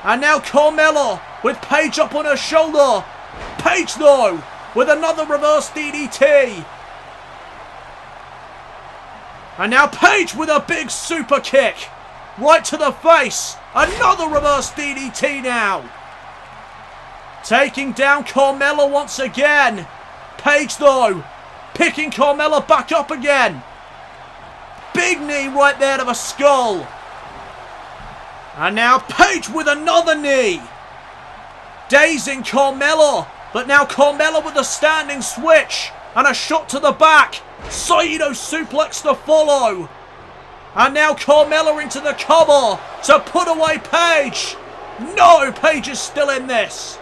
And now CARMELLA with Paige up on her shoulder. Paige though with another reverse DDT. And now Paige with a big super kick. Right to the face. Another reverse DDT now. Taking down CARMELLA once again. Paige though picking CARMELLA back up again. Big knee right there to the skull. And now Paige with another knee. Dazing CARMELLA. But now CARMELLA with a standing switch. And a shot to the back. Saito suplex to follow. And now CARMELLA into the cover to put away Paige. No, Paige is still in this.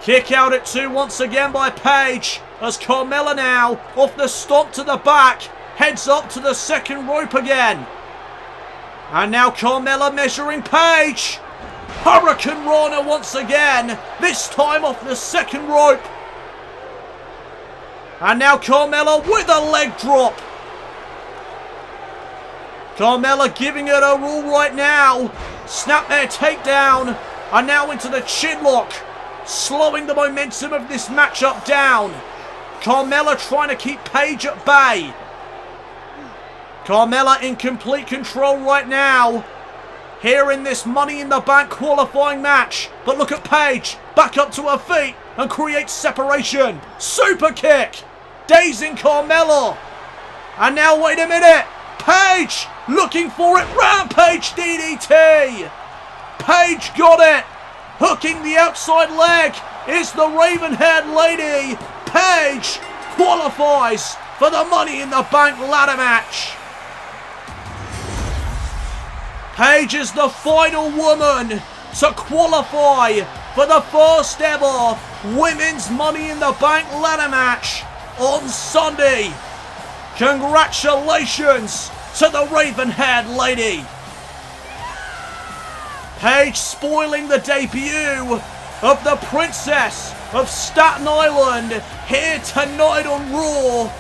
Kick out at 2 once again by Paige. As CARMELLA now off the stomp to the back. Heads up to the second rope again. And now CARMELLA measuring Paige. Hurricane Rana once again. This time off the second rope. And now CARMELLA with a leg drop. CARMELLA giving it her all right now. Snap their takedown. And now into the chin lock. Slowing the momentum of this matchup down. CARMELLA trying to keep Paige at bay. CARMELLA in complete control right now. Here in this Money in the Bank qualifying match. But look at Paige. Back up to her feet. And creates separation. Super kick. Dazing CARMELLA. And now wait a minute. Paige looking for it. Rampage DDT. Paige got it. Hooking the outside leg is the raven-haired lady. Paige qualifies for the Money in the Bank ladder match. Paige is the final woman to qualify for the first ever Women's Money in the Bank ladder match on Sunday. Congratulations to the Raven-haired lady. Paige spoiling the debut of the Princess of Staten Island here tonight on Raw.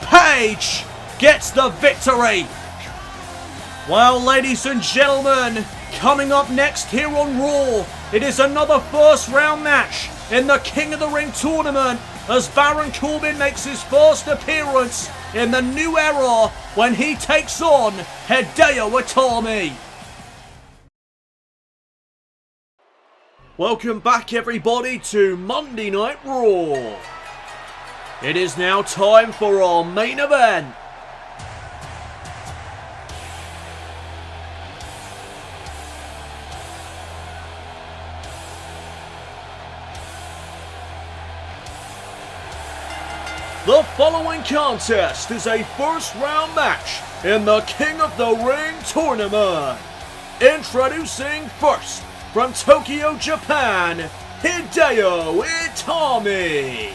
Paige gets the victory. Well, ladies and gentlemen, coming up next here on Raw, it is another first round match in the King of the Ring tournament as Baron Corbin makes his first appearance in the new era when he takes on Hideo Itami. Welcome back everybody to Monday Night Raw. It is now time for our main event. The following contest is a first round match in the King of the Ring tournament. Introducing first, from Tokyo, Japan, Hideo Itami.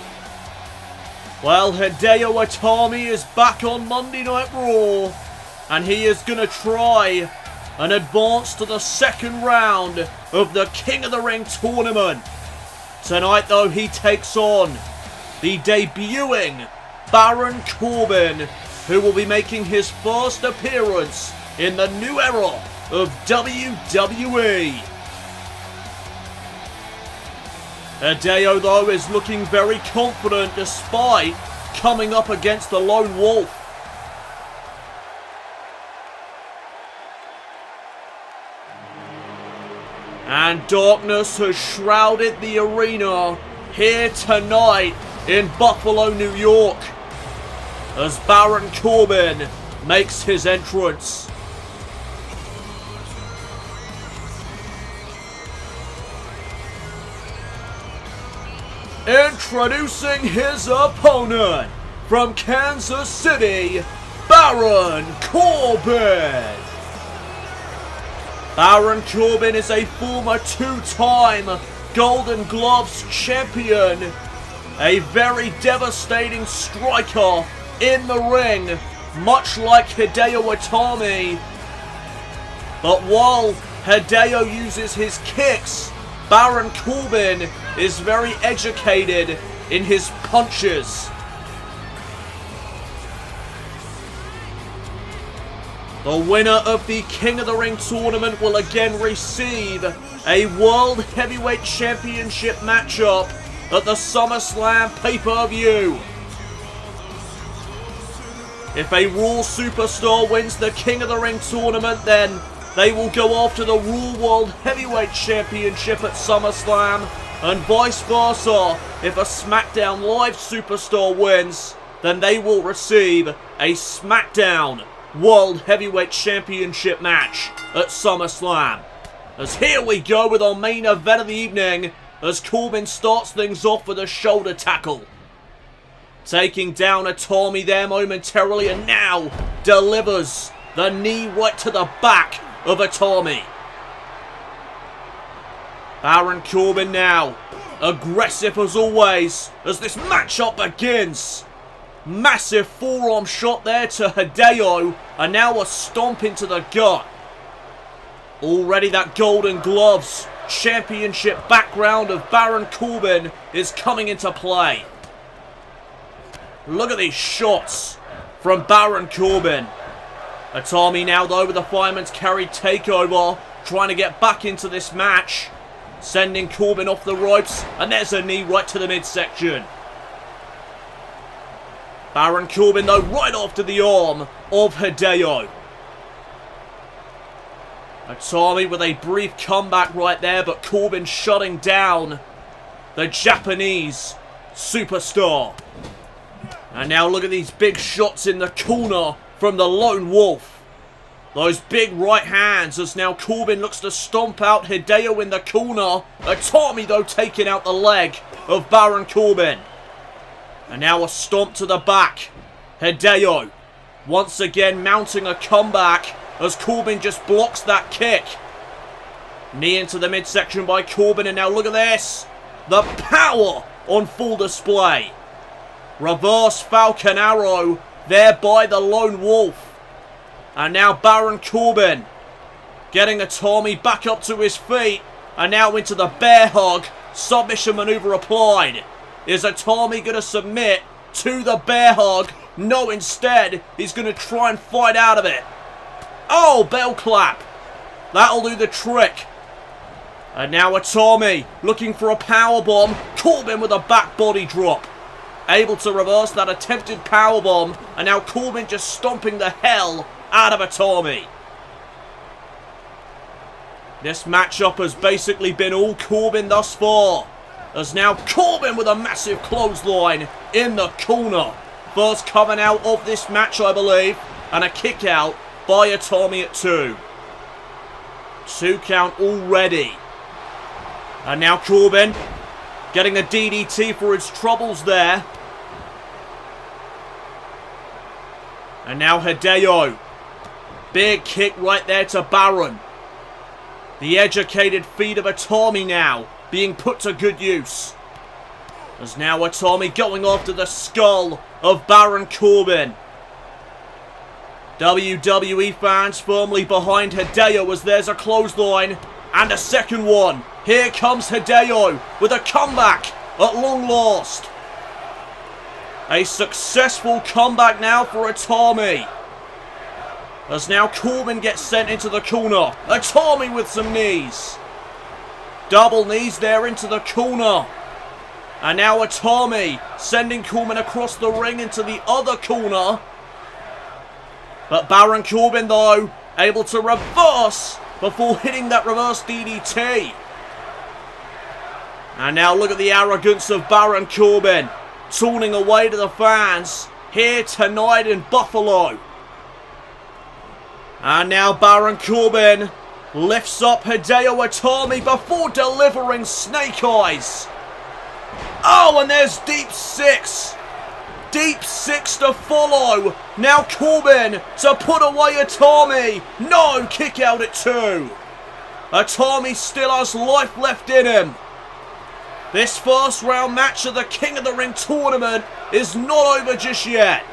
Well, Hideo Itami is back on Monday Night Raw, and he is going to try and advance to the second round of the King of the Ring tournament. Tonight, though, he takes on the debuting Baron Corbin, who will be making his first appearance in the new era of WWE. Hideo, though, is looking very confident despite coming up against the Lone Wolf. And darkness has shrouded the arena here tonight in Buffalo, New York, as Baron Corbin makes his entrance. Introducing his opponent, from Kansas City, Baron Corbin. Baron Corbin is a former two-time Golden Gloves champion, a very devastating striker in the ring, much like Hideo Itami. But while Hideo uses his kicks, Baron Corbin is very educated in his punches. The winner of the King of the Ring tournament will again receive a World Heavyweight Championship matchup at the SummerSlam pay-per-view. If a Raw superstar wins the King of the Ring tournament, then they will go after the Raw World Heavyweight Championship at SummerSlam, and vice versa. If a SmackDown Live superstar wins, then they will receive a SmackDown World Heavyweight Championship match at SummerSlam. As here we go with our main event of the evening, as Corbin starts things off with a shoulder tackle. Taking down Itami there momentarily, and now delivers the knee right to the back of Itami. Baron Corbin now, aggressive as always, as this matchup begins. Massive forearm shot there to Hideo, and now a stomp into the gut. Already that Golden Gloves Championship background of Baron Corbin is coming into play. Look at these shots from Baron Corbin. Itami now, though, with the fireman's carry takeover, trying to get back into this match. Sending Corbin off the ropes, and there's a knee right to the midsection. Baron Corbin, though, right after the arm of Hideo. Itami with a brief comeback right there, but Corbin shutting down the Japanese superstar. And now look at these big shots in the corner from the Lone Wolf. Those big right hands as now Corbin looks to stomp out Hideo in the corner. Itami, though, taking out the leg of Baron Corbin. And now a stomp to the back. Hideo once again mounting a comeback as Corbin just blocks that kick. Knee into the midsection by Corbin, and now look at this. the power on full display. Reverse Falcon Arrow there by the Lone Wolf. And now Baron Corbin getting Itami back up to his feet. And now into the bear hug. Submission maneuver applied. Is Itami going to submit to the bear hug? No, instead, he's going to try and fight out of it. Oh, bell clap. That'll do the trick. And now Itami looking for a powerbomb. Corbin with a back body drop. Able to reverse that attempted powerbomb. And now Corbin just stomping the hell out of Itami. This matchup has basically been all Corbin thus far. As now Corbin with a massive clothesline in the corner. First coming out of this match, I believe. And a kick out by Itami at 2. 2 count already. And now Corbin getting a DDT for his troubles there. And now Hideo. Big kick right there to Baron. The educated feet of Itami now being put to good use. As now Itami going after the skull of Baron Corbin. WWE fans firmly behind Hideo as there's a clothesline and a second one. Here comes Hideo with a comeback at long last. A successful comeback now for Itami. As now Corbin gets sent into the corner. Itami with some knees. Double knees there into the corner. And now Itami sending Corbin across the ring into the other corner. But Baron Corbin, though, able to reverse before hitting that reverse DDT. And now look at the arrogance of Baron Corbin. Taunting away to the fans here tonight in Buffalo. And now Baron Corbin lifts up Hideo Itami before delivering Snake Eyes. Oh, and there's Deep 6. Deep 6 to follow. Now Corbin to put away Itami. No, kick out at 2. Itami still has life left in him. This first round match of the King of the Ring tournament is not over just yet.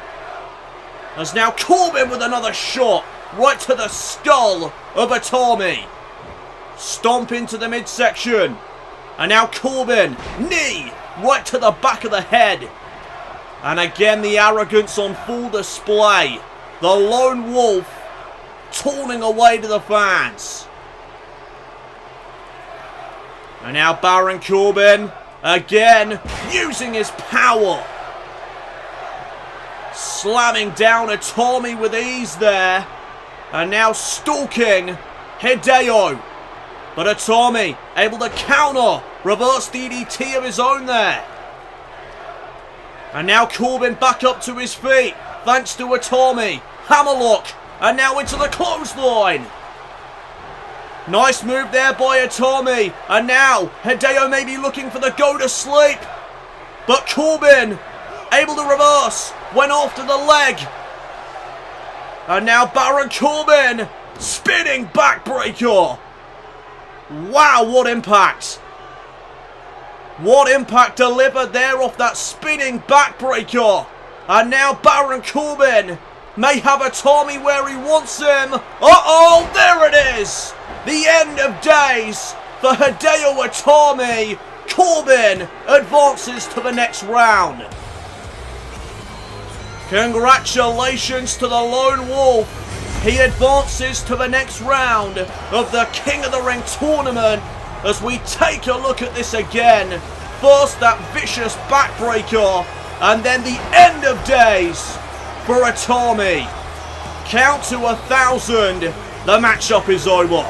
As now Corbin with another shot right to the skull of Itami. Stomp into the midsection. And now Corbin, knee right to the back of the head. And again the arrogance on full display. The Lone Wolf taunting away to the fans. And now Baron Corbin again using his power. Slamming down Itami with ease there. And now stalking Hideo. But Itami able to counter. Reverse DDT of his own there. And now Corbin back up to his feet. Thanks to Itami. Hammerlock. And now into the clothesline. Nice move there by Itami. And now Hideo may be looking for the go to sleep. But Corbin able to reverse. Went after the leg. And now Baron Corbin spinning backbreaker. Wow, what impact. What impact delivered there off that spinning backbreaker. And now Baron Corbin may have Itami where he wants him. Uh-oh, there it is. The end of days for Hideo Itami. Corbin advances to the next round. Congratulations to the Lone Wolf. He advances to the next round of the King of the Ring tournament as we take a look at this again. First that vicious backbreaker and then the end of days for Itami. Count to 1,000. The matchup is over.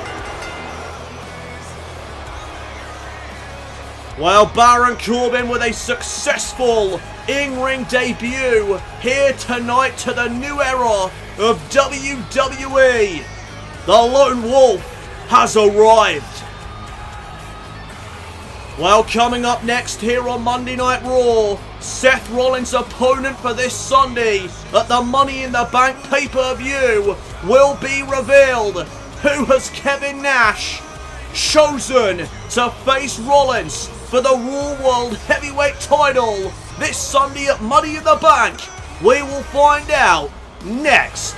Well, Baron Corbin with a successful in-ring debut here tonight to the new era of WWE. The Lone Wolf has arrived. Well, coming up next here on Monday Night Raw, Seth Rollins' opponent for this Sunday at the Money in the Bank pay-per-view will be revealed. Who has Kevin Nash chosen to face Rollins for the Raw World Heavyweight title this Sunday at Money in the Bank? We will find out next.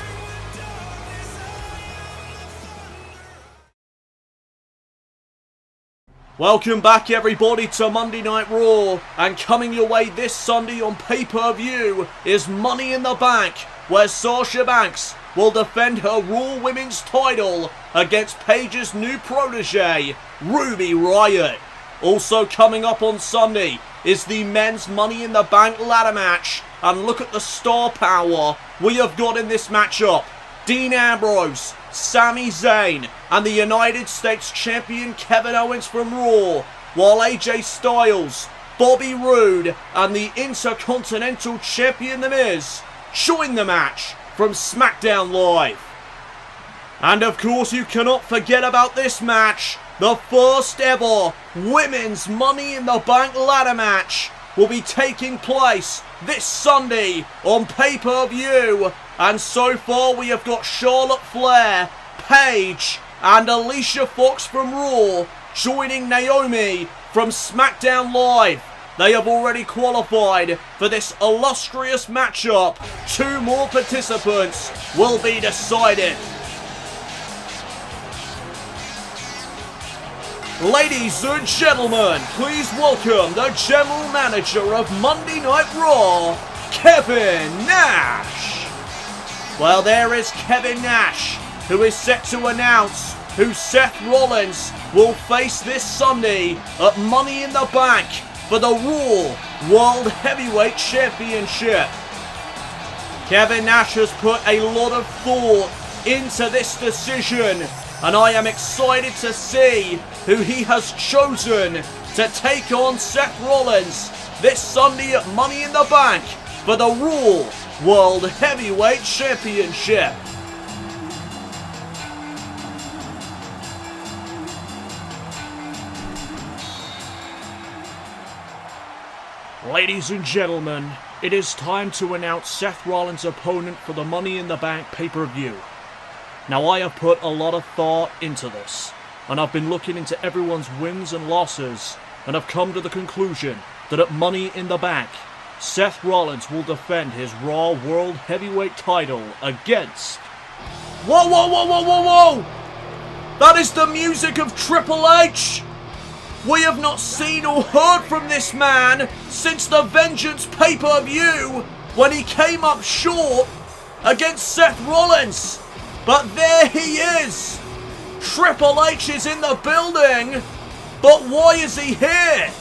Welcome back everybody to Monday Night Raw, and coming your way this Sunday on pay-per-view is Money in the Bank, where Sasha Banks will defend her Raw Women's title against Paige's new protege, Ruby Riott. Also coming up on Sunday is the Men's Money in the Bank ladder match, and look at the star power we have got in this matchup. Dean Ambrose, Sami Zayn, and the United States Champion Kevin Owens from Raw, while AJ Styles, Bobby Roode, and the Intercontinental Champion The Miz join the match from SmackDown Live. And of course you cannot forget about this match. The first ever Women's Money in the Bank ladder match will be taking place this Sunday on pay-per-view. And so far we have got Charlotte Flair, Paige, and Alicia Fox from Raw joining Naomi from SmackDown Live. They have already qualified for this illustrious matchup. 2 more participants will be decided. Ladies and gentlemen, please welcome the General Manager of Monday Night Raw, Kevin Nash. Well, there is Kevin Nash, who is set to announce who Seth Rollins will face this Sunday at Money in the Bank for the Raw World Heavyweight Championship. Kevin Nash has put a lot of thought into this decision, and I am excited to see who he has chosen to take on Seth Rollins this Sunday at Money in the Bank for the Raw World Heavyweight Championship. Ladies and gentlemen, it is time to announce Seth Rollins' opponent for the Money in the Bank pay-per-view. Now, I have put a lot of thought into this, and I've been looking into everyone's wins and losses, and I've come to the conclusion that at Money in the Bank, Seth Rollins will defend his Raw World Heavyweight title against... Whoa, whoa, whoa, whoa, whoa, whoa! That is the music of Triple H! We have not seen or heard from this man since the Vengeance pay-per-view when he came up short against Seth Rollins. But there he is! Triple H is in the building, but why is he here?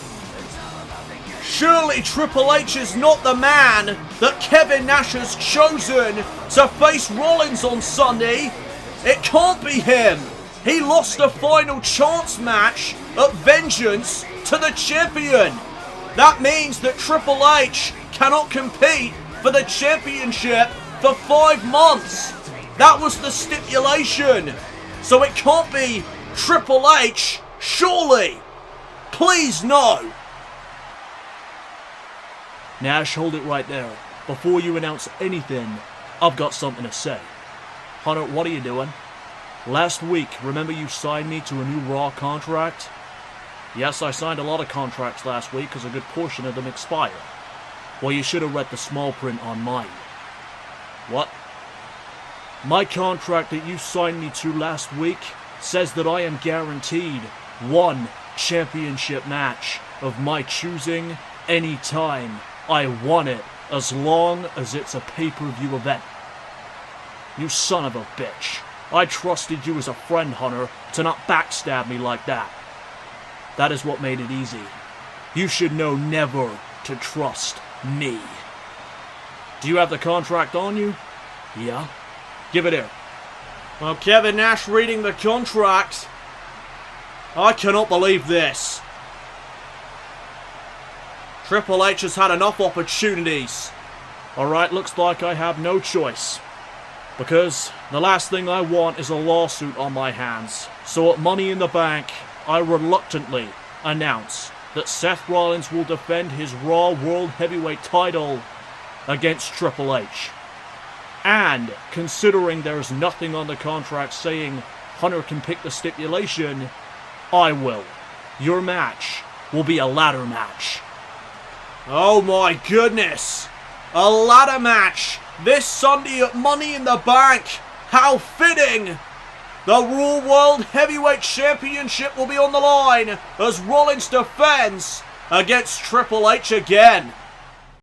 Surely Triple H is not the man that Kevin Nash has chosen to face Rollins on Sunday. It can't be him. He lost a final chance match at Vengeance to the champion. That means that Triple H cannot compete for the championship for 5 months. That was the stipulation. So it can't be Triple H, surely. Please no. Nash, hold it right there. Before you announce anything, I've got something to say. Hunter, what are you doing? Last week, remember you signed me to a new Raw contract? Yes, I signed a lot of contracts last week because a good portion of them expired. Well, you should have read the small print on mine. What? My contract that you signed me to last week says that I am guaranteed 1 championship match of my choosing anytime I want it, as long as it's a pay-per-view event. You son of a bitch. I trusted you as a friend, Hunter, to not backstab me like that. That is what made it easy. You should know never to trust me. Do you have the contract on you? Yeah. Give it here. Well, Kevin Nash reading the contract. I cannot believe this. Triple H has had enough opportunities. Alright, looks like I have no choice. Because the last thing I want is a lawsuit on my hands. So at Money in the Bank, I reluctantly announce that Seth Rollins will defend his Raw World Heavyweight title against Triple H. And considering there's nothing on the contract saying Hunter can pick the stipulation, I will. Your match will be a ladder match. Oh my goodness. A ladder match this Sunday at Money in the Bank. How fitting. The Raw World Heavyweight Championship will be on the line as Rollins defends against Triple H again.